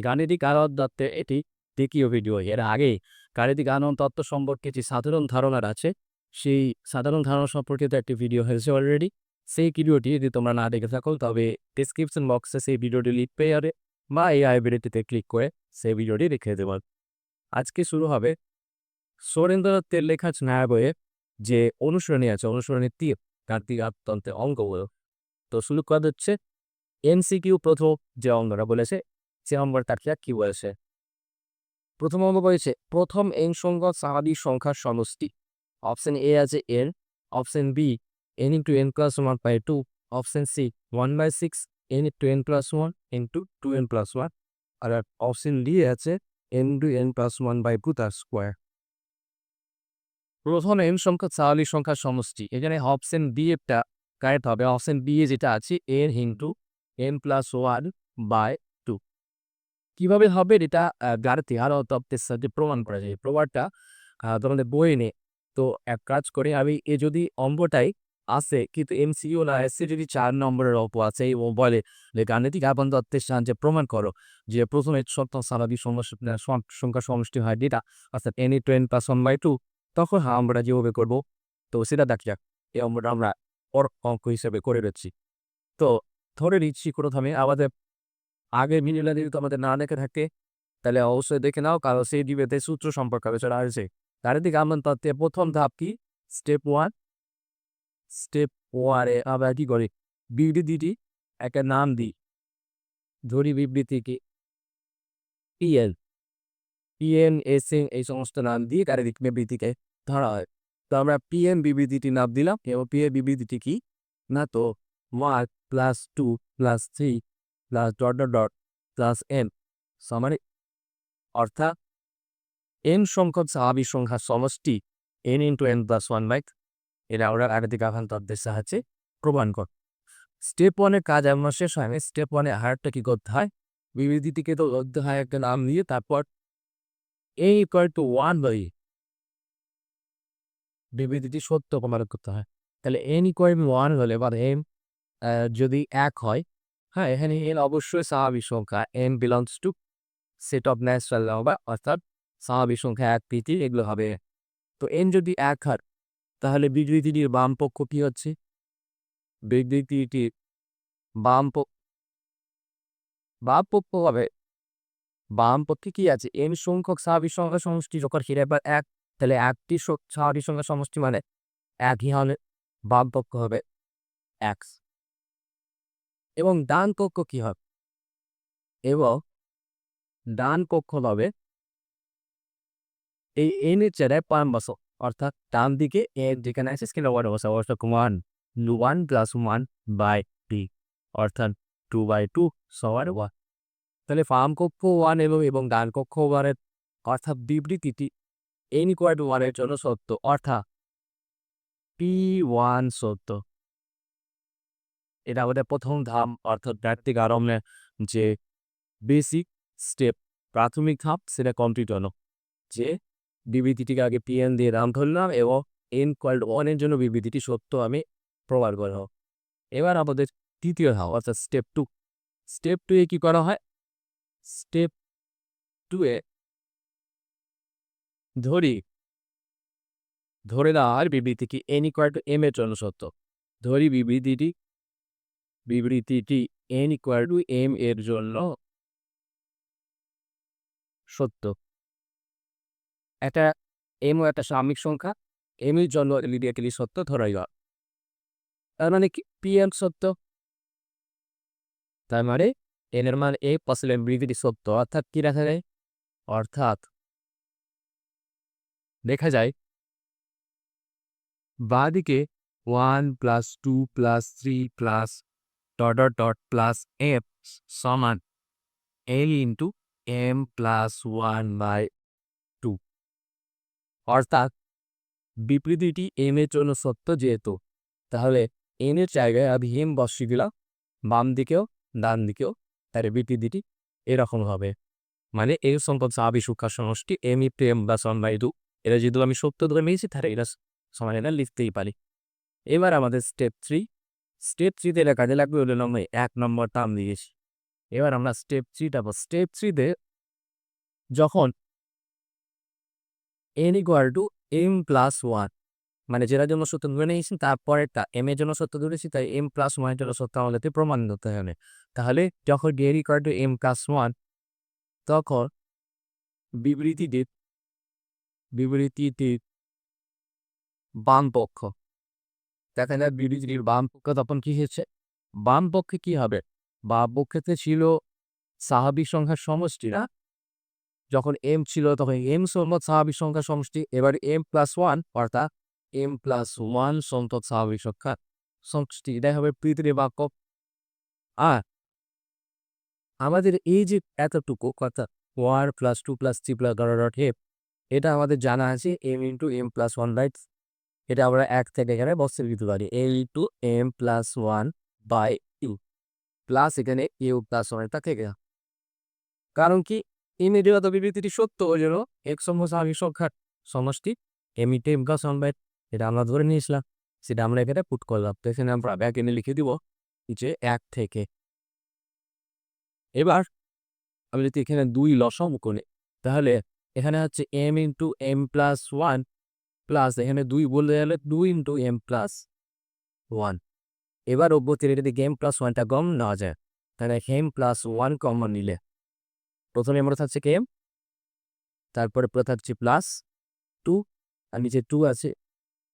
গাণিতিক আলোর তত্ত্বে এটি দ্বিতীয় ভিডিও। এর আগে গাণিতিক আলোর তত্ত্ব সম্পর্কে যে সাধারণ ধারণার আছে, সেই সাধারণ ধারণা সম্পর্কিত একটি ভিডিও হয়েছে অলরেডি। সেই ভিডিওটি যদি তোমরা না দেখে থাকো তবে ডেসক্রিপশন বক্সে সেই ভিডিওটি লিঙ্ক পেয়ে যাবে বা এই আইবিডিটিতে ক্লিক করে সেই ভিডিওটি দেখে যেতে পারো। আজকে শুরু হবে সুরেন্দ্র দত্তের লেখা ছায়া বইয়ে যে অনুসরণী আছে, অনুসরণী ৩ গাণিতিক তন্ত্রের অঙ্কগুলো। তো শুরু করা হচ্ছে এমসিকিউ। প্রথম যে অঙ্কটা বলেছে সে অঙ্কটা কি বলেছে? প্রথম অঙ্ক বলেছে প্রথম এন সংখ্যক স্বাভাবিক সংখ্যার সমষ্টি। অপশন এ আছে n, option B n into n plus 1/2, option C 1/6 n into n plus 1 into 2n plus 1, আর অপশন ডি আছে এন ইন্টু এন প্লাস 1/2 তার স্কোয়ার। প্রথম এন সংখ্যক স্বাভাবিক সংখ্যার সমষ্টি, এখানে অপশন বি একটা কারেক্ট হবে। অপশন বি এ যেটা আছে এন ইন্টু এন প্লাস 1/2। কিভাবে হবে এটা গাণিতিক আলো তত্ত্বের সাথে প্রমাণ করা যায়। প্রমাণটা তোমাদের বইয়ে নেই। তো এক কাজ করে আমি যদি অঙ্কটাই আসে কিন্তু এমসিকিউ না এসে যদি ৪ নম্বরের অঙ্ক আছে ও বলে যে গাণিতিক আবদ্ধ তত্ত্বের সাহায্যে প্রমাণ করো যে প্রথমে সপ্তম স্বাভাবিক সংখ্যা সমষ্টি হয় যেটা, অর্থাৎ এন ইন্টু এন প্লাস 1/2, তখন আমরা যেভাবে করবো তো সেটা দেখা যাক। এই অঙ্কটা আমরা অঙ্ক হিসেবে করে দিচ্ছি। তো ধরে নিচ্ছি প্রথমে আমাদের আগের ভিডিওটা যদি তোমাদের না দেখে থাকে তাহলে অবশ্যই দেখে নাও, কারণ সেই ডিবেতে সূত্র সম্পর্কে আলোচনা হয়েছে। গাণিতিক আবদ্ধ তত্ত্বের প্রথম ধাপ কি? স্টেপ 1। স্টেপ 1 এ আমরা কি করি? বিবৃতিটি একটা নাম দিই। ধরি বিবৃতি কি পিএন, পিএন, এসএন এই সমস্ত নাম দিয়ে গাণিতিক বিবৃতিকে ধরা হয়। তো আমরা পিএন বিবৃতিটি নাম দিলাম এবং পিএন বিবৃতিটি কি না, তো 1 plus 2 plus 3 plus dot dot dot plus N সমান, অর্থাৎ এন সংখ্যক স্বাভাবিক সংখ্যার সমষ্টি এন ইন্টু এন প্লাস 1/, এটা আমরা গাণিতিক আবদ্ধ তত্ত্বের সাহায্যে প্রমাণ কর। স্টেপ 1 এর কাজ এমন শেষ হয় না। স্টেপ 1 এ আরেকটা কি করতে হয়? বিবৃতিটিকে তো ধরতে হয় একটা নাম দিয়ে, তারপর a ইকুয়াল টু 1 বাই বিবৃতিটি সত্য প্রমাণ করতে হয়। তাহলে n ইকুয়াল টু 1 হলে বা n যদি 1 হয়, হ্যাঁ, এখানে n অবশ্যই স্বাভাবিক সংখ্যা। n belongs to set of natural number, অর্থাৎ স্বাভাবিক সংখ্যা 1, 2, 3 এগুলো হবে। তো n যদি 1 হয় তাহলে বিবৃতিটির বাম পক্ষ কি হচ্ছে? বিবৃতিটির বাম পক্ষ হবে, বাম পক্ষে কি আছে? n সংখ্যক স্বাভাবিক সংখ্যা সমষ্টি যখন হিরে বা 1, তাহলে একটি স্বাভাবিক সংখ্যা সমষ্টি মানে 1ই হলে বাম পক্ষ হবে x, এবং ডান পক্ষ কি হবে? এবং ডান পক্ষ হবে এই n এর জায়গায় পাম বসো, অর্থাৎ ডান দিকে n যেখানে আছে সেখানে 1 বসো, অর্থাৎ 1 প্লাস 1/3, অর্থাৎ 2/2 সমান 1। তাহলে বাম কক্ষ 1 এবং ডান কক্ষ 1 এর, অর্থাৎ বিবৃতিটি n ইকুয়াল টু 1 এর জন্য সত্য, অর্থাৎ P1 সত্য। এটা আমাদের প্রথম ধাপ, অর্থাৎ গাণিতিক আরম্ভের যে বেসিক স্টেপ, প্রাথমিক ধাপ সেটা কমপ্লিট হলো। যে বিবৃতিটিকে আগে পিএন দিয়ে নাম ধরলাম এবং n ইকুয়াল টু 1 এর জন্য বিবৃতিটি সত্য আমি প্রমাণ করলাম। এবার আমাদের তৃতীয় ধাপ, অর্থাৎ স্টেপ 2। স্টেপ 2 এ কি করা হয়? স্টেপ 2 এ ধরে নেওয়া হয় বিবৃতি কি n ইকুয়াল টু m এর জন্য সত্য। ধরি বিবৃতিটি n ইকুয়াল টু m এর জন্য সত্য। এটা m ও একটা সাময়িক সংখ্যা, m এর জন্য ইমিডিয়েটলি সত্য ধরাই হয়। তার মানে কি pm সত্য, তার মানে n এর মান a পসিবল বিবৃতিটি সত্য, অর্থাৎ কি দেখা যায়? অর্থাৎ দেখা যায় বাঁদিকে 1 plus 2 plus 3 plus dot dot dot plus f সমান l ইন্টু m প্লাস 1/2, অর্থাৎ বিবৃতিটি m এর জন্য সত্য যেহেতু, তাহলে n এর জায়গায় আমি m বসিয়ে দিলাম বাম দিকেও ডান দিকেও, তাহলে বিবৃতিটি এরকম হবে। মানে এই সংখ্যক স্বাভাবিক সংখ্যার সমষ্টি m ইন্টু m প্লাস 1/2, এটা যেহেতু আমি সত্য ধরে নিয়েছি তাহলে এটা সমান এটা লিখতেই পারি। এবার আমাদের স্টেপ 3। স্টেপ 3 তে এটা কাজে লাগবে হলো 1 নম্বর টার্ম দিয়েছি। এবার আমরা স্টেপ 3 টা স্টেপ 3 তে যখন n = m+1 মানে যেটার জন্য সত্য ধরে নিয়েছি তারপরেরটা m এর জন্য সত্য ধরেছি, তাই m+1 এর জন্য সত্য আমাদেরকে প্রমাণিত হতে হবে। তাহলে যখন n = m+1 তখন বিবৃতিটির বাম পক্ষ, দেখা যায় বিবৃতিটির বাম পক্ষ তখন কি হয়েছে? বাম পক্ষে কি হবে? বাম পক্ষেতে ছিল স্বাভাবিক সংখ্যার সমষ্টি না? যখন m ছিল তখন m সংখ্যক স্বাভাবিক সংখ্যার সমষ্টি। এবার m+1 অর্থাৎ m+1 সংখ্যক স্বাভাবিক সংখ্যার সমষ্টি, এটাই হবে বিবৃতির বাক্য। আর আমাদের এই যে এতটুকু অর্থাৎ 1 + 2 + 3 +... f এটা আমাদের জানা আছে m × m+1 রাইট। এটা আমরা 1 থেকে এখানে বসিয়ে দিতে পারি a × m+1/2 প্লাস এখানে u+1 টা থেকে। কারণ কি ইমিডিয়েট বিবৃতিটি সত্য ওই জন্য x সংখ্যক স্বাভাবিক সংখ্যার সমষ্টি m × m+1/2 এটা আমরা ধরে নিয়েছিলাম, সেটা আমরা এখানে পুট করলাম। তো এখানে আমরা ব্যাক এনে লিখে দিব যে 1 থেকে। এবার আমি যদি এখানে 2 লসাগু করি তাহলে এখানে হচ্ছে m × m+1 প্লাস এখানে 2 বলতে গেলে 2 × m+1। এবার অভ্যন্তরে এটা থেকে m+1 টা কম নেওয়া যায়, তাহলে m+1 কমন নিলে প্রথমে আমরা থাকছে m, তারপরে পুরো থাকছে +2 আর নিচে 2 আছে।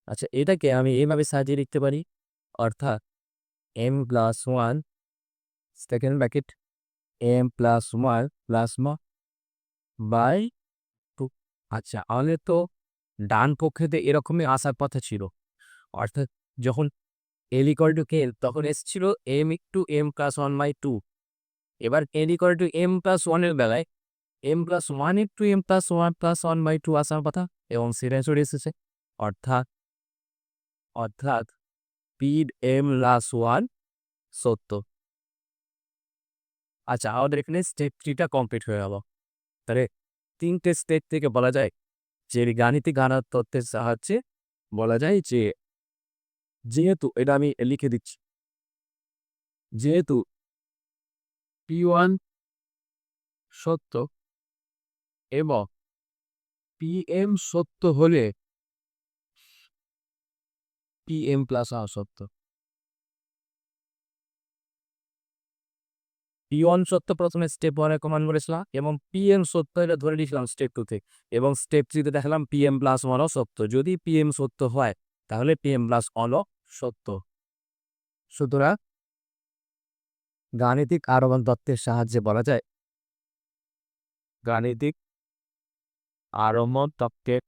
আচ্ছা, এটাকে আমি এইভাবে সাজিয়ে লিখতে পারি, অর্থাৎ m+1 সেকেন্ড ব্র্যাকেট m+1 +2। আচ্ছা, আমাদের তো ডান পক্ষেতে এরকমই আসার কথা ছিল, অর্থাৎ যখন l = k তখন এসেছিল m × m+1/2। এবার n = m+1 এর বেলায় m+1 × m+1 +1/2 আসার কথা এবং সেটা চলে এসেছে, অর্থাৎ m+1 সত্য। আচ্ছা, আমাদের এখানে স্টেপ 3 টা কমপ্লিট হয়ে গেল। তাহলে 3টে স্টেপ থেকে বলা যায় যে গাণিতিক ধারণার তত্ত্বের সাহায্যে বলা যায় যে যেহেতু এটা আমি লিখে দিচ্ছি, যেহেতু p1 সত্য এবং pm সত্য হলে pm+1 সত্য। p1 সত্য প্রথমে স্টেপ 1 এ প্রমাণ করেছিলাম এবং pm সত্য এটা ধরে নিয়েছিলাম স্টেপ 2 তে, এবং স্টেপ 3 তে দেখালাম pm+1 ও সত্য। যদি pm সত্য হয় তাহলে pm+1 ও সত্য। সুতরাং গাণিতিক আরোহণ তত্ত্বের সাহায্যে বলা যায় গাণিতিক আরোহণ তত্ত্বের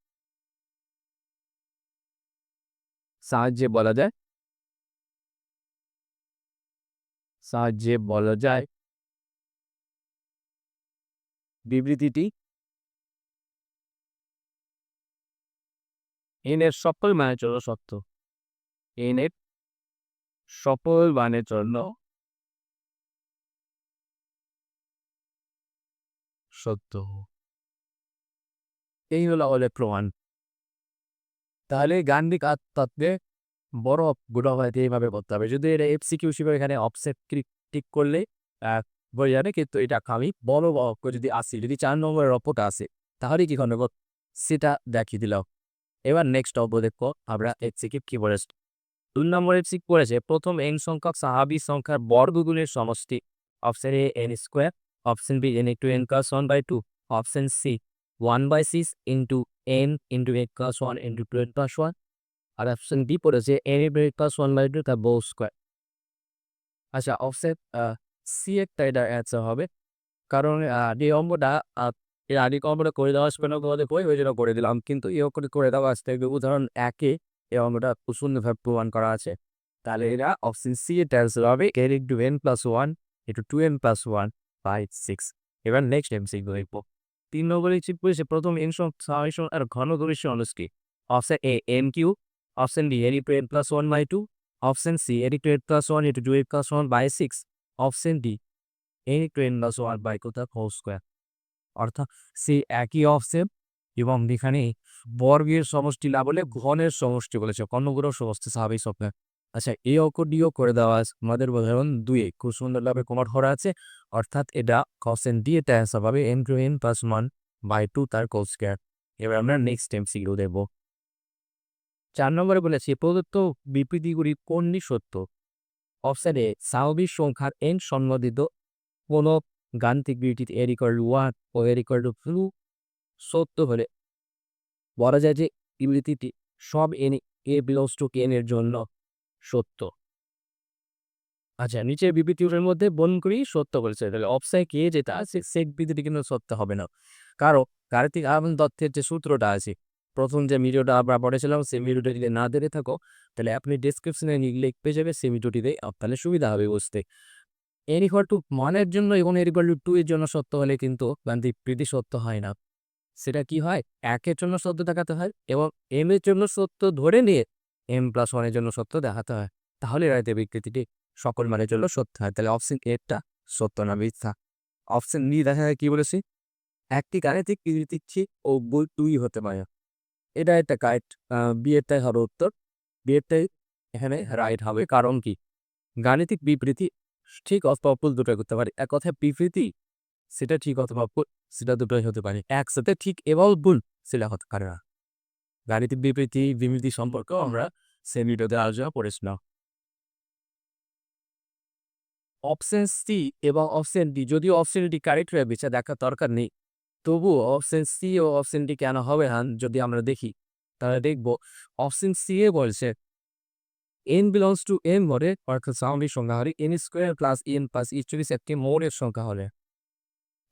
সাহায্যে বলা যায় বিবৃতিটি n এর সকল মানের জন্য সত্য। n এর সকল মানের জন্য সত্য। এই হলো আমাদের প্রমাণ। তাহলে গাণিতিক তত্ত্বে বড় গুণাবলীতে এইভাবে করতে হবে। যদি এটা এমসিকিউ হিসেবে এখানে অফসেট টিক করলে হয়ে যাবে, কিন্তু এটা আমি বড় করে যদি আসি, যদি 4 নম্বরের অঙ্কটা আসে তাহলে কি করব সেটা দেখিয়ে দিলাম। এবার নেক্সট অঙ্ক দেখবো আমরা এমসিকিউ কি বলেছে। 2 নম্বর এমসিকিউ বলেছে প্রথম n সংখ্যক স্বাভাবিক সংখ্যার বর্গগুণের সমষ্টি। Option A n², option B n × n+1/2, option C 1/6 × n × n+1 × 2n+1, আর অপশন ডি পড়েছে n × n+1/2 তার হোল স্কয়ার। আচ্ছা, অপশন সি একটা এটা অ্যান্সার হবে, কারণ এই অঙ্কটা এর আগে অঙ্কটা করে দেওয়া আসবে না তোমাদের বই, ওই জন্য করে দিলাম, কিন্তু এই অঙ্কটা করে দেওয়া আসতে উদাহরণ 1-এ এই অঙ্কটা খুব সুন্দরভাবে প্রমাণ করা আছে। তাহলে এরা অপশন সি এর অ্যান্সার হবে n × n+1 × 2n+1/6। এবার নেক্সট এমসিকিউ দেখব। 3 নম্বর এমসিকিউ বলেছে প্রথম n স্বাভাবিক সংখ্যার ঘনদৈর্ঘ্য অনুষ্কি। Option A n3, option B n × n+1/2, option C n × n+1 × 2n+1/6, option D n × n+1/2 তার হোল স্কয়ার। অর্থাৎ সে একই অপশন এবং এখানে বর্গের সমষ্টি না বলে ঘনের সমষ্টি বলেছে, ঘনগুলোর সমষ্টি স্বাভাবিক সংখ্যা। আচ্ছা, এই অঙ্কটিও করে দেওয়া আছে আমাদের উদাহরণ 2 এ খুব সুন্দরভাবে কনভার্ট করা আছে। অর্থাৎ এটা cos n d এটা অ্যান্সার পাবে n to n plus 1/2 তার হোল স্কয়ার। এবার আমরা নেক্সট এমসিকিউ দেখব। 4 নম্বরে বলেছি প্রদত্ত বিবৃতিগুলি কোনটি সত্য? অপশন এ স্বাভাবিক সংখ্যার n সম্বন্ধিত কোন গাণিতিক বিবৃতি n equal to 1 O n equal to 2 সত্য হলে বলা যায় যে বিবৃতিটি সব n a belongs to n এর জন্য সত্য। আচ্ছা, নিচের বিবৃতিগুলোর মধ্যে বর্ণন করি সত্য বলেছে। তাহলে অপশন কে যেটা আছে সেই বিবৃতিটি কিন্তু সত্য হবে না। কারণ গাণিতিক আবেদন তথ্যের যে সূত্রটা আছে, প্রথম যে ভিডিওটা আমরা পড়েছিলাম সেই ভিডিওটা যদি না দেখে থাকো তাহলে আপনি ডেসক্রিপশনে লিঙ্ক পেয়ে যাবে, সেই ভিডিওটিতে তাহলে সুবিধা হবে বুঝতে। n equal to 1 এর জন্য এবং n equal to 2 এর জন্য সত্য হলে কিন্তু গাণিতিক বিবৃতি সত্য হয় না। সেটা কি হয়? 1 এর জন্য সত্য দেখাতে হয় এবং m এর জন্য সত্য ধরে নিয়ে m+1 এর জন্য সত্য দেখাতে হয়। তাহলে গাণিতিক বিবৃতিটি সকল মানের জন্য সত্য হয়। তাহলে অপশন এ টা সত্য না মিথ্যা। অপশন বি দেখা যায় কি বলেছি? একটি গাণিতিক বিবৃতির ঠিক ও ভুল 2 হতে পারে। এটা একটা কারেক্ট। বি এরটাই হবে উত্তর। বি এরটাই এখানে রাইট হবে। কারণ কি? গাণিতিক বিবৃতি ঠিক অথবা ভুল দুটোই করতে পারে। এক কথায় বিবৃতি সেটা ঠিক অথবা ভুল সেটা দুটোই হতে পারে। একসাথে ঠিক এবং ভুল সেটা হতে পারে না। গাণিতিক বিবৃতি সম্পর্কেও আমরা সেই ভিডিওতে আলোচনা করেছিলাম। অপশন সি এবং অপশন ডি, যদিও অপশন ডি কারেক্ট হয়ে বেছে দেখার দরকার নেই, তবুও অপশন সি ও অপশন ডি কেন হবে না যদি আমরা দেখি তাহলে দেখব অপশন সি এ বলছে n belongs to n মডে অর্থাৎ স্বাভাবিক সংখ্যা হলে n square plus n plus একচল্লিশ একটি মৌলিক সংখ্যা হলে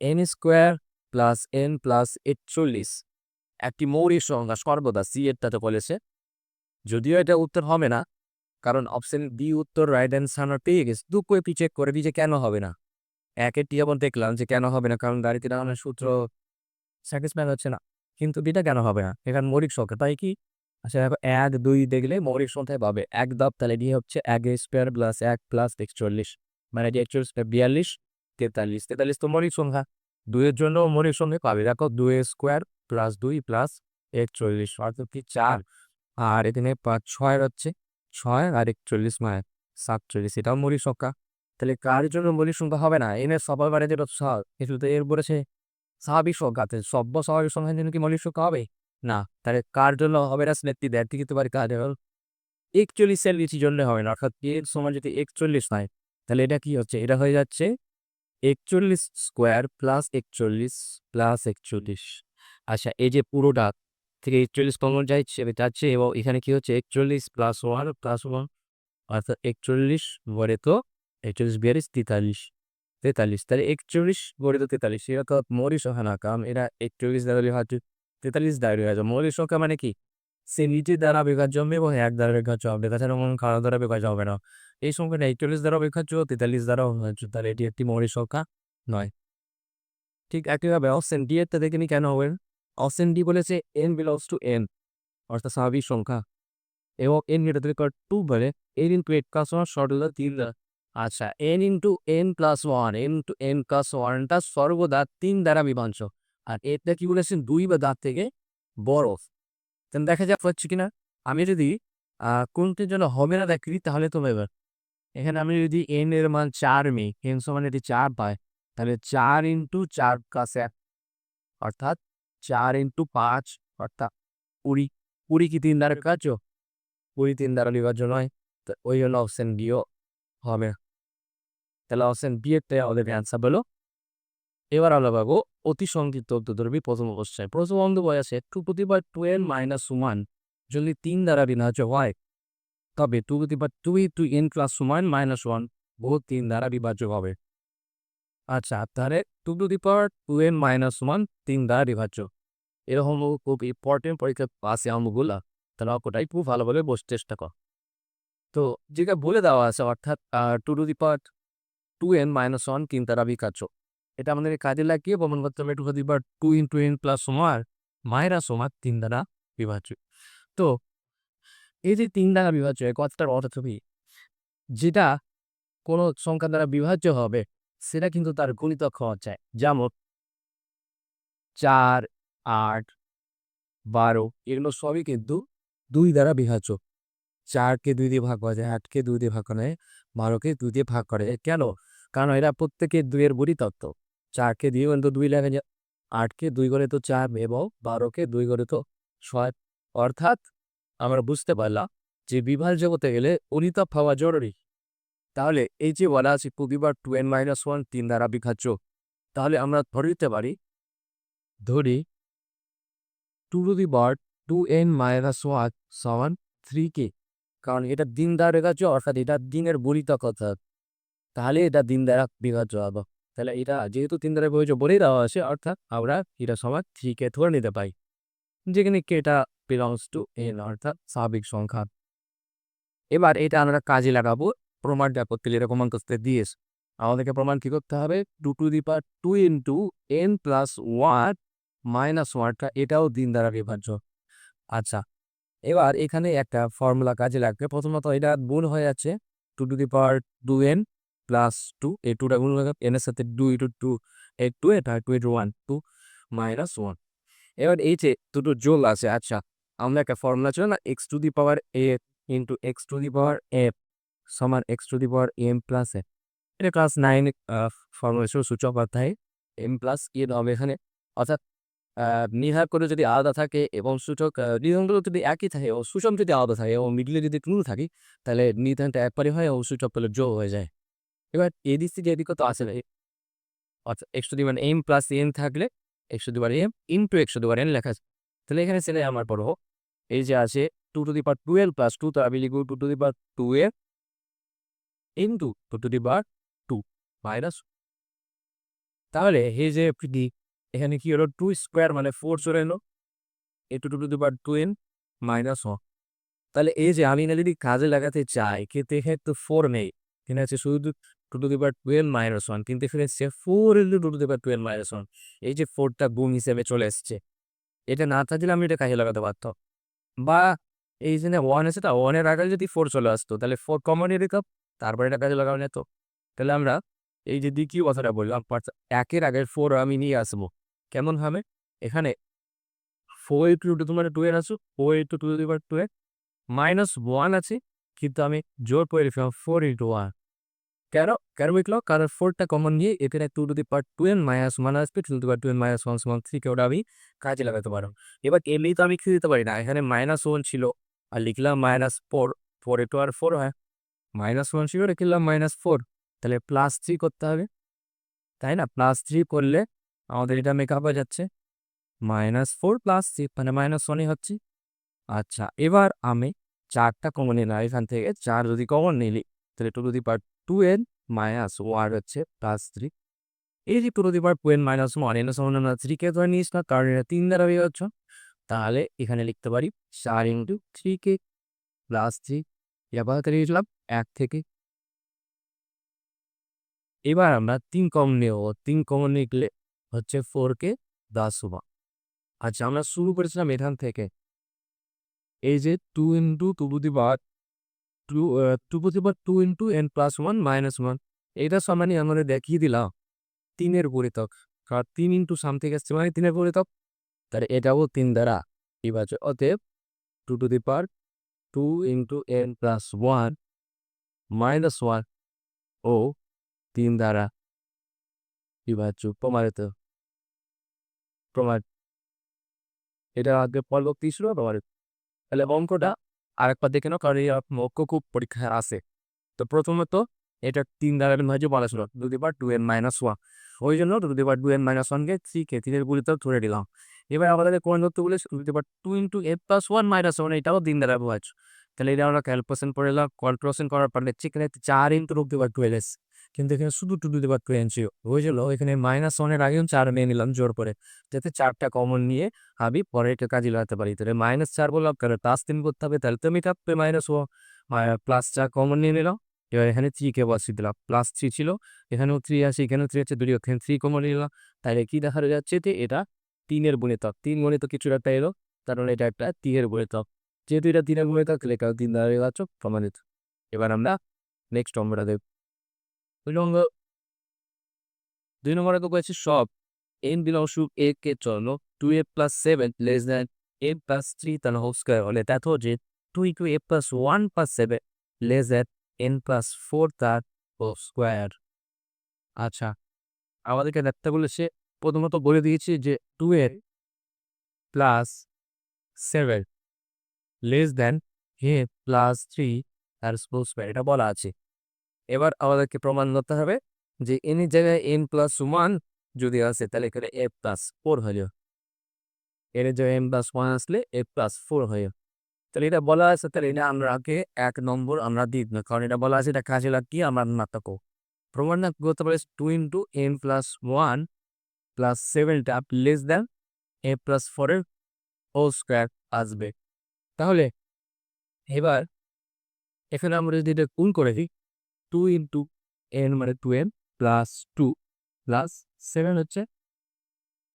n square plus n plus 41 একটি মৌলিক সংখ্যা সর্বদা সি এরটাতে বলেছে। যদিও এটা উত্তর হবে না, কারণ অপশন বি উত্তর রাইট অ্যান্সার আমরা পেয়ে গেছি। দুঃখ একটু চেক করে দিই যে কেন হবে না। একেরটি যেমন দেখলাম যে কেন হবে না, কারণ গাড়িতে নামানোর সূত্র স্যাটিসফাই হচ্ছে না। কিন্তু দুইটা কেন হবে না? এখানে মৌলিক সংখ্যা তাই কি? আচ্ছা দেখো ১, ২ দেখলে মৌলিক সংখ্যায় পাবে। এক ধাপ তাহলে এটি হচ্ছে ১ স্কোয়ার প্লাস ১ প্লাস ৪১ মানে এটি ৪১ ৪২ ৪৩ ৪৩ তো মৌলিক সংখ্যা। ২ এর জন্য মৌলিক সংখ্যা পাবে। দেখো ২ স্কোয়ার প্লাস ২ প্লাস ৪১ অর্থাৎ কি ৪ আর এখানে ৬ হচ্ছে ৬ আর ৪১ মানে ৪৭ এটাও মৌলিক সংখ্যা। তাহলে কার জন্য মৌলিক সংখ্যা হবে না? n এর সবার মানে যেটা কিন্তু এর বলেছে স্বাভাবিক সংখ্যাতে সভ্য স্বাভাবিক সংখ্যার জন্য কি মৌলিক সংখ্যা হবে? না। তাহলে কার জন্য হবে না সিলেক্ট দ্যাট কিন্তু পারি কার ৪১ এর নিচের জন্য হবে না। অর্থাৎ এর সমান যদি ৪১ হয় তাহলে এটা কি হচ্ছে? এটা হয়ে যাচ্ছে ৪১ স্কোয়ার প্লাস ৪১ প্লাস ৪১। আচ্ছা, এই যে পুরোটা থেকে ৪১ কমন যাচ্ছে এবং এখানে কি হচ্ছে ৪১ প্লাস 1 প্লাস 1 অর্থাৎ ৪১ গড়ে তো ৪১ ৪২ ৪৩ ৪৩ তাহলে ৪১ গড়ে তো ৪৩ এটা তো মৌলিক সংখ্যা না, কারণ এটা ৪১ দ্বারা বিভাজ্য ৪৩ দ্বারা বিভাজ্য। মৌলিক সংখ্যা মানে কি? সে নিজে দ্বারা বিভাজ্য হবে এবং ১ দ্বারা বিভাজ্য হবে, তাছাড়া কোনো কারো দ্বারা বিভাজ্য হবে না। এই সংখ্যাটা ৪১ দ্বারা বিভাজ্য ৪৩ দ্বারাও বিভাজ্য, তাহলে এটি একটি মৌলিক সংখ্যা নয়। ঠিক একইভাবে অপশন ডি এরটা দেখে নি কেন হবে? অপশন ডি বলেছে n belongs to n অর্থাৎ স্বাভাবিক সংখ্যা এবং n greater than equal to 2 বলে n into 8 plus 1 শর্ট হলো ৩ দ্বারা। আচ্ছা, n into n plus 1 n into n plus 1 টা সর্বদা ৩ দ্বারা বিভাজ্য। আর এটা কি বলেছেন ২ বা তার থেকে বড়। তাহলে দেখা যাক হচ্ছে কিনা। আমি যদি কোনটির জন্য হবে না দেখি তাহলে তো এবার এখানে আমি যদি n এর মান ৪ নিই, n সমান যদি ৪ পাই তাহলে ৪ into ৪ plus ১ অর্থাৎ ৪ into ৫ অর্থাৎ ২০। ২০ কি ৩ দ্বারা বিভাজ্য? ২০ ৩ দ্বারা বিভাজ্য নয়। তো ওই জন্য অপশন ডিও হবে না। তাহলে অপশন বি এরটাই আমাদের অ্যান্সার হলো। এবার আমরা পাবো অতি সংক্ষিপ্ত উত্তর ধরবি প্রথম অবস্থায়। প্রথম অঙ্ক বলা আছে 2 টু দি পাওয়ার 12 মাইনাস 1 যদি ৩ দ্বারা বিভাজ্য হয় তবে 2 to the power 2 into n plus 1 minus 1 বহু ৩ দ্বারা বিভাজ্য হবে। আচ্ছা, তাহলে 2 to the power 2n minus 1 ৩ দ্বারা বিভাজ্য। এরকম খুব ইম্পর্টেন্ট পরীক্ষায় আসে অঙ্কগুলা। তাহলে অঙ্কটাই খুব ভালোভাবে বোঝার চেষ্টা কর। তো যেটা বলে দেওয়া আছে অর্থাৎ 2 to the power 2n minus 1 ৩ দ্বারা বিভাজ্য। এটা আমাদের কাজে লাগিয়ে প্রমাণ করতে হবে 2 to the power 2 into n plus 1 minus 1 ৩ দ্বারা বিভাজ্য। তো এই যে ৩ দ্বারা বিভাজ্য এই কথাটার অর্থ কি? যেটা কোনো সংখ্যা দ্বারা বিভাজ্য হবে সেটা কিন্তু তার গুণিতক হওয়া চাই। যেমন ৪, ৮, ১২ এগুলো সবই কিন্তু ২ দ্বারা বিভাজ্য। 4কে 2 দিয়ে ভাগ করা যায়, 8কে 2 দিয়ে ভাগ করা যায়, 12কে 2 দিয়ে ভাগ করা যায়। কেন? কারণ এরা প্রত্যেকে 2 এর পরিতত্ত্ব। 4কে দিয়ে কিন্তু 2 লেখা যায়, 8কে 2 করে তো 4 এবং 12কে 2 করে তো 6। অর্থাৎ আমরা বুঝতে পারলাম যে বিভাজ্য হতে গেলে পরিতপ হওয়া জরুরি। তাহলে এই যে বলা আছে টু দি পাওয়ার 2n-1 3 দ্বারা বিভাজ্য, তাহলে আমরা ধরে নিতে পারি, ধরি 2 টু দি পাওয়ার 2n-1 সমান 3k, কারণ এটা দিন দ্বারা বিভাজ্য, অর্থাৎ এটা দিনের গুণিতক অর্থাৎ, তাহলে এটা দিন দ্বারা বিভাজ্য হবে। তাহলে এটা যেহেতু 3 দ্বারা বিভাজ্য বলেই দেওয়া আছে, অর্থাৎ আমরা এটা সমান 3k ধরে নিতে পারি, যেখানে k টা বিলংস টু n অর্থাৎ স্বাভাবিক সংখ্যা। এবার এটা আমরা কাজে লাগাবো, প্রমাণটা করতে গেলে এরকম অঙ্কতে দিয়েছে। আমাদেরকে প্রমাণ কি করতে হবে? 2 to the power 2 into n plus 1 minus 1টা এটাও দিন দ্বারা বিভাজ্য। আচ্ছা, এবার এখানে একটা ফর্মুলা কাজে লাগবে। প্রথমত এটা গুণ হয়ে যাচ্ছে 2 to the power 2n plus 2, এই 2টা গুণ হয়ে n এর সাথে 2 ইন্টু 2 এই 2, এটা 2 ইন্টু 1 2 মাইনাস 1। এবার এই যে দুটো যোগ আছে, আচ্ছা আমরা একটা ফর্মুলা ছিল না, x two the power a into x two the power f সমান x two the power m plus a। এটা ক্লাস 9 ফর্মুলা ছিল সূচক অধ্যায়ে, m প্লাস a হবে এখানে। অর্থাৎ নির্ধারক করে যদি আলাদা থাকে এবং সূচক নির্ধারক যদি একই থাকে ও সূচক যদি আলাদা থাকে এবং মিডলে যদি ট্রু থাকে, তাহলে নির্ধারণটা একবারই হয় এবং সূচক পেলে যোগ হয়ে যায়। এবার এদিক থেকে এদিকে তো আসে না, অর্থাৎ x two the power m plus n থাকলে x two the power m into x two the power n লেখা আছে। তাহলে এখানে ছেলে আমার পড়ো, এই যে আছে 2 টু দি পাওয়ার 12 প্লাস 2, তো আমি লিখব 2 to the power 12 into 2 to the power 2 minus. তাহলে এই যে এখানে কি হলো 2 স্কোয়ার মানে 4 চলে এলো, এই 2 to the power 2n minus 1। তাহলে এই যে আমি যদি কাজে লাগাতে চাই, কিন্তু এখানে তো 4 নেই, এখানে আছে শুধু 2 টু দি পাওয়ার 12 মাইনাস 1, কিন্তু এখানে হচ্ছে 4 into 2 to the power 12 minus 1। এই যে 4টা গুণ হিসেবে চলে এসছে, এটা না থাকলে আমি এটা কাজে লাগাতে পারতাম। বা এই যে 1 আছে, তা 1 এর আগে যদি 4 চলে আসতো, তাহলে 4 কমন নিয়ে নিতাম, তারপরে এটা কাজে লাগানো যেত। তাহলে আমরা এই যে দ্বিতীয় কথাটা বললাম, 1 এর আগের 4 আমি নিয়ে আসবো। কেমন হবে? এখানে 4 ইন্টু 2 টু দি পাওয়ার 2 এর আসুক, 4 ইন্টু 2 টু দি পাওয়ার 2 এর মাইনাস 1 আছে, কিন্তু আমি জোর করে লিখলাম 4 ইন্টু 1। কেন কেন লিখলাম? কারণ 4টা কমন নিয়ে এখানে 2 to the power 2n minus 1 আসবে, 2 to the power 2n minus 1 সমান 3 কে ওটা আমি কাজে লাগাতে পারবো। এবার এমনি তো আমি কি দিতে পারি না, এখানে মাইনাস 1 ছিল আর লিখলাম মাইনাস 4, 4 এ তো আর 4 হয়, মাইনাস 1 ছিল লিখলাম মাইনাস 4, তাহলে প্লাস 3 করতে হবে, তাই না? প্লাস 3 করলে আমাদের এটা মেকআপ হয়ে যাচ্ছে মাইনাস 4 প্লাস 3 মানে মাইনাস 1ই হচ্ছে। আচ্ছা, এবার আমি 4টা কমন নিলাম এখান থেকে, 4 যদি কমন নিলি তাহলে 2 to the power 2n minus 1 হচ্ছে প্লাস 3। এই যে 2 to the power 2n minus 1 এর সমান আমরা 3 কে ধরে নিস না, কারণ এটা 3 দ্বারা বিভাজ্য। তাহলে এখানে লিখতে পারি 4 ইন্টু 3k প্লাস 3, এবার তাহলে লিখলাম 1 থেকে। এবার আমরা 3 কমন নেব, 3 কমন নিলে হচ্ছে 4k প্লাস 1। আচ্ছা, আমরা শুরু করেছিলাম এখান থেকে, এই যে 2 into 2 to the power 2 2 to the power 2 into n plus 1 minus 1, এটা সমানই আমরা দেখিয়ে দিলাম 3 এর গুণিতক, কারণ 3 ইন্টু সামথিং আসছে মানে 3 এর গুণিতক, তাহলে এটাও 3 দ্বারা বিভাজ্য। অতএব 2 to the power 2 into n plus 1 minus 1 ও 3 দ্বারা বিভাজ্য, প্রমাণিত। প্রমাণ, এটা আগে পরবর্তী ছিল প্রমাণিত। তাহলে অঙ্কটা আরেকবার দেখে নাও, কারণ এই অঙ্ক খুব পরীক্ষায় আসে। তো প্রথমত এটা 3 দ্বারা বিভাজ্য বলা ছিল, 2 to the power 2n minus 1, ওই জন্য 2 to the power 2n minus 1 কে 3 এর গুণিতক ধরে দিলাম। এবার আমাদের কোন ধরতে বলেছে 2 to the power 2 into n plus 1 minus 1, এটাও 3 দ্বারা বিভাজ্য। তাহলে এটা আমরা ক্যালকুলেশন করে নিলাম, ক্যালকুলেশন করার পর দেখছি এখানে 4 ইন্টু 2 টু দি পাওয়ার 12 এসেছে, কিন্তু এখানে শুধু 2 টু দি পাওয়ার 2n ছিল, ওই জন্য এখানে মাইনাস 1 এর আগেও 4 নিয়ে নিলাম জোর করে, যাতে 4টা কমন নিয়ে আমি পরে এটা কাজে লাগাতে পারি। তাহলে মাইনাস 4 বললাম, কারণ প্লাস 3 করতে হবে, তাহলে তুমি থাকবে মাইনাস 1 প্লাস 4 কমন নিয়ে নিলাম। এবার এখানে 3 কে বসিয়ে দিলাম, প্লাস 3 ছিল, এখানেও 3 আছে, এখানেও 3 আছে, দুটো এখানে 3 কমন নিলাম। তাহলে কি দেখা যাচ্ছে যে এটা 3 এর গুণিতক, 3 গুণিতক কিছু একটা এলো, কারণ এটা একটা 3 এর গুণিতক, যেহেতু এটা 3 এর গুণিতক তাহলে এটা 3 দ্বারা বিভাজ্য, প্রমাণিত। এবার আমরা নেক্সট অঙ্কটা দেখব। 2 নম্বরে তো করেছি সব n belongs to a কে জন্য 2a plus 7 less than n plus 3 তাহলে হোল স্কয়ার হলে দেখো যে 2 into a plus 1 plus 7 less than n plus 4 তার হোল স্কোয়ার। আচ্ছা, আমাদেরকে দেখতে বলেছে, প্রথমত বলে দিয়েছি যে 2n plus 7 less than a plus 3 তার হোল স্কোয়ার, এটা বলা আছে। এবার আমাদেরকে প্রমাণ করতে হবে যে n এর জায়গায় n প্লাস 1 যদি আসে তাহলে এখানে a প্লাস 4 হয়ে যাবে। n এর জায়গায় n প্লাস 1 আসলে a প্লাস 4 হয়ে যাবে। তাহলে এটা বলা আছে, তাহলে এটা আমরা আগে 1 নম্বর আমরা দিই না, কারণ এটা বলা আছে, এটা কাজে লাগিয়ে আমরা না থাকো। প্রমাণ না করতে পারে 2 into n প্লাস 1 প্লাস 7টা লেস দ্যান a প্লাস 4 এর হোল স্কোয়ার আসবে। তাহলে এবার এখানে আমরা যদি এটা গুণ করে দিই, 2 into n মানে 2n প্লাস 2 প্লাস 7 হচ্ছে।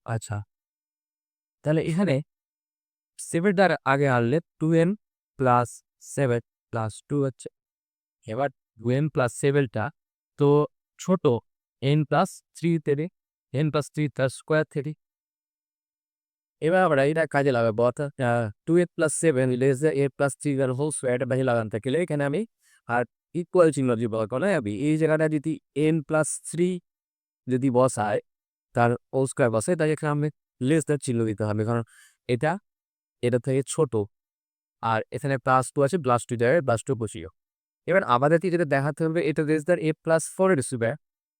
আচ্ছা, তাহলে এখানে 7 দ্বারা আগে আনলে 2n প্লাস 7 প্লাস 2 হচ্ছে। এবার 2n প্লাস 7টা তো ছোট n প্লাস 3 থেকে, n প্লাস 3 তার স্কোয়ার থেকে। এবার আমরা এটা কাজে লাগাবো, অর্থাৎ 2n plus 7 less than a plus 3 এর হোল স্কোয়ার, এটা বাজে লাগাতে গেলে এখানে আমি আর ইকুয়াল চিহ্ন দিব, কারণ আমি এই জায়গাটা যদি n প্লাস 3 যদি বসায় তার হোল স্কোয়ার বসায়, তাই এখানে আমি লেস দ্যান চিহ্ন দিতে হবে, কারণ এটা এটা থেকে ছোট। আর এখানে প্লাস 2 আছে, প্লাস 2 জায়গায় প্লাস 2 বসিও। এবার আমাদেরকে যেটা দেখাতে হবে এটা লেস দ্যান a প্লাস 4 এর স্কোয়ার।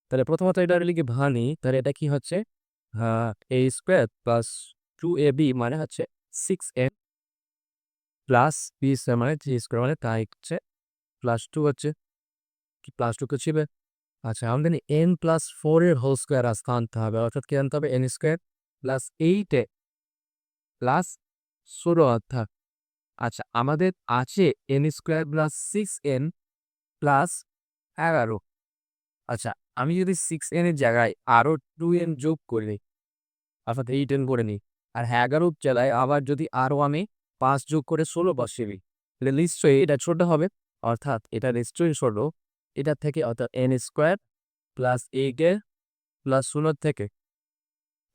তাহলে প্রথমত এটা লিখে ভাঙি, তাহলে এটা কি হচ্ছে, a স্কোয়ার প্লাস 2ab মানে হচ্ছে 6n প্লাস b স্কোয়ার মানে 3 স্কোয়ার, মানে তাই হচ্ছে প্লাস 2 হচ্ছে কি প্লাস 2 ছিল। আচ্ছা, আমাদের n প্লাস 4 এর হোল স্কোয়ার আজকে আনতে হবে, অর্থাৎ কি আনতে হবে, n স্কোয়ার প্লাস 8 প্লাস 16 অর্থাৎ। আচ্ছা, আমাদের আছে n square plus 6n plus 11। আচ্ছা, আমি যদি 6n এর জায়গায় আরও 2n যোগ করে নিই, অর্থাৎ 8n করে নিই, আর 11 জায়গায় আবার যদি আরও আমি 5 যোগ করে 16 বসিয়ে দিই, তাহলে নিশ্চয়ই এটা ছোট হবে, অর্থাৎ এটা নিশ্চয়ই ছোট এটা থেকে, অর্থাৎ n স্কোয়ার প্লাস 8 প্লাস 16 থেকে,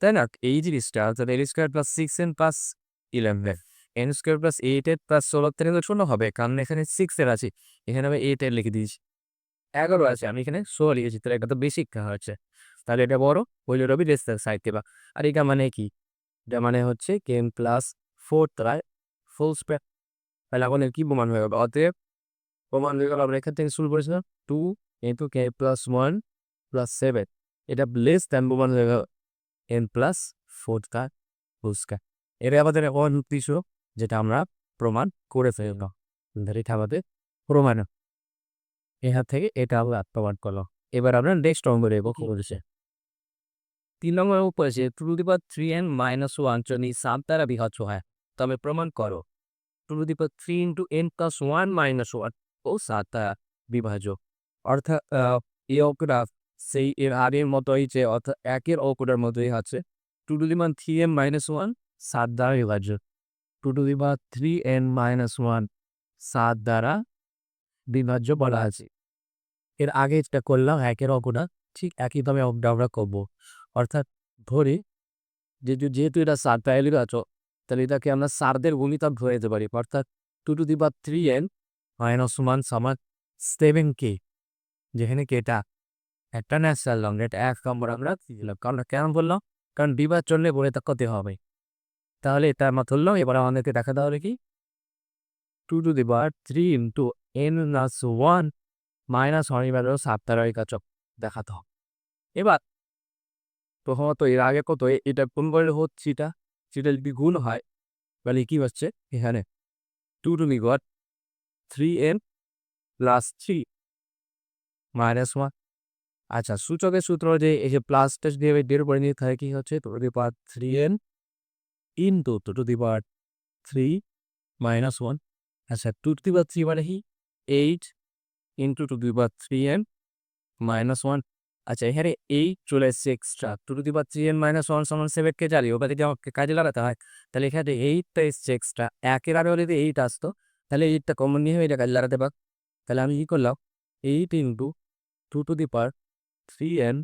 তাই না? এই জিনিসটা অর্থাৎ n square plus 6n plus 11 n square plus 8 plus 16 থেকে তো শূন্য হবে, কারণ এখানে 6 এর আছে, এখানে আমি 8 লিখে দিয়েছি। 11 আছে, আমি এখানে 16 লিখেছি, তাহলে এটা তো বেশি হচ্ছে, তাহলে এটা বড় হইলে রবি রেস্টার সাইড দেবা। আর এটা মানে কি, এটা মানে হচ্ছে n প্লাস 4 তার ফুল স্কোয়ার। তাহলে এখন এর কি প্রমাণ হয়ে গেল, অতএব প্রমাণ হয়ে গেল, আমরা এখান থেকে শুরু করেছিলাম 2 into k প্লাস 1 প্লাস 7, এটা লেস দ্যান প্রমাণ হয়ে গেল n প্লাস 4 তার হোল স্কোয়ার। এটা আমাদের অনুদ্দেশ্য, যেটা আমরা প্রমাণ করে ফেললাম, এটা আমাদের প্রমাণ। এখান থেকে এটা আমরা প্রমাণ করলাম। এবার আমরা নেক্সট নম্বরে বলেছে 3 নম্বর বলেছে 2 to the power 3n minus 1 যদি 7 দ্বারা বিভাজ্য হয় তবে প্রমাণ করো 2 to the power 3 into n plus 1 minus 1 ও 7 দ্বারা বিভাজ্য। অর্থাৎ এই অঙ্কটা সেই এর আগের মতোই, যে অর্থাৎ একের অঙ্কটার মতোই আছে, 2 to the power 3n minus 1 7 দ্বারা বিভাজ্য। 2 to the power 3n minus 1 7 দ্বারা বিভাজ্য বলা আছে। এর আগে যেটা করলাম একের অঙ্কটা, ঠিক একইভাবে অঙ্কটা আমরা করবো। অর্থাৎ ধরি যেহেতু এটা 7 দ্বারা বিভাজ্য, তাহলে এটাকে আমরা 7 গুণিতক ধরে নিতে পারি, অর্থাৎ 2 to the power 3n minus 1 সমান 7k, যেখানে কি এটা একটা ন্যাচারাল নম্বর, এটা 1 নম্বর আমরা দিলাম। কারণ কেন বললাম, কারণ বিভাজ্য চললে বলে তাকাতে হবে। তাহলে এটা আমরা ধরলাম। এবার আমাদেরকে দেখাতে হবে কি 2 to the power 3 into n plus 1 minus 1 এবার 7 দ্বারা বিভাজক দেখাতে হবে। এবার প্রথমত এর আগে কত, এটা কোন বলে হচ্ছে, সেটা যদি গুণ হয় তাহলে কি হচ্ছে, এখানে 2 to the power 3n plus 3 minus 1। আচ্ছা, সূচকের সূত্র যে এই যে প্লাসটা যদি আমি ডের উপরে নিয়ে থাকে, কি হচ্ছে 2 to the power 3n into 2 to the power 3 minus 1। আচ্ছা, 2 টু দি পাওয়ার 3 মানে কি 8 into 2 to the power 3n minus 1। আচ্ছা, এখানে 8 চলে এসছে extra, 2 to the power 3n minus 1 সমান 7কে জানি, ওটা যদি আমাকে কাজে লাগাতে হয়, তাহলে এখানে 8টা এসছে এক্সট্রা, একের আগে হলে যদি 8 আসতো তাহলে 8টা কমন নিয়ে এটা কাজে লাগাতে পার। তাহলে আমি কি করলাম, 8 into 2 to the power 3n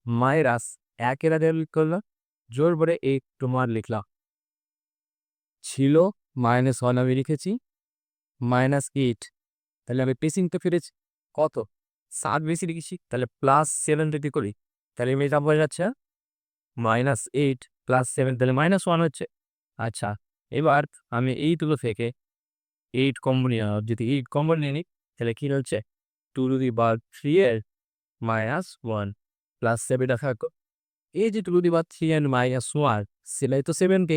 minus একের আগে করলাম, জোর করে 8 তোমার লিখলাম, ছিল -1 আমি লিখেছি, মাইনাস 8, তাহলে আমি পেসিংটা ফিরেছি কত 7 বেশি লিখেছি, তাহলে প্লাস 7 যদি করি তাহলে এটা হয়ে যাচ্ছে -8 প্লাস 7, তাহলে -1 হচ্ছে। আচ্ছা, এবার আমি এইগুলো থেকে 8 কমন যদি 8 কমন নিয়ে নিই তাহলে কি হচ্ছে 2^3 এর -1 প্লাস 7 টা থাকো। এই যে 2^3 এর -1 সেটাই তো 7k,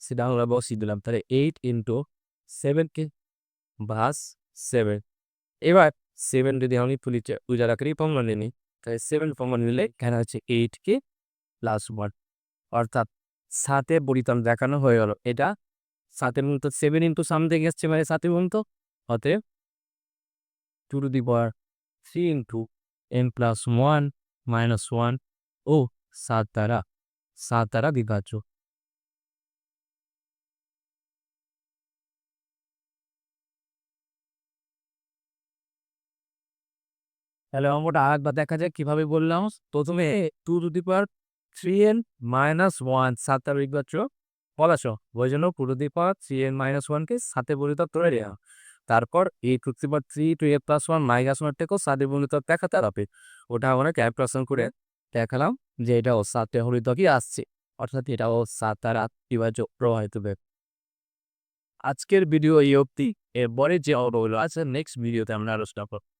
সেটা আমরা বসিয়ে দিলাম। তাহলে 8 ইন্টু 7k ভাস 7। এবার 7 যদি আমি পূজার আকারেই কমন নিয়ে নিই তাহলে 7 কমন নিলে এখানে হচ্ছে 8k প্লাস 1, অর্থাৎ 7 এর পরিমাণ দেখানো হয়ে গেল। এটা 7 এর মূলত 7 ইন্টু সামথিং এসছে মানে 7 এর মূলত, অতএব 2^3 ইন্টু n প্লাস 1 মাইনাস 1 ও 7 দ্বারা বিভাজ্য। তাহলে অঙ্কটা আরেকবার দেখা যাক কিভাবে বললাম। প্রথমে 2^3n মাইনাস 1 7 দ্বারা বিভাজ্য বলাস, ওই জন্য 2^3n মাইনাস 1 কে 7 এ পরিণত করে দেওয়া। তারপর এই 2^3 to a প্লাস 1 মাইনাস 1 টাকেও 7 এ পরিণত দেখাতে হবে। ওটা আমরা ক্যালকুলেশন করে দেখালাম যে এটাও 7 এ পরিণতই আসছে, অর্থাৎ এটাও 7 দ্বারা বিভাজ্য প্রবাহিত হবে। আজকের ভিডিও এই অবধি। এরপরে যে অঙ্কগুলো আছে নেক্সট ভিডিওতে আমরা আলোচনা করব।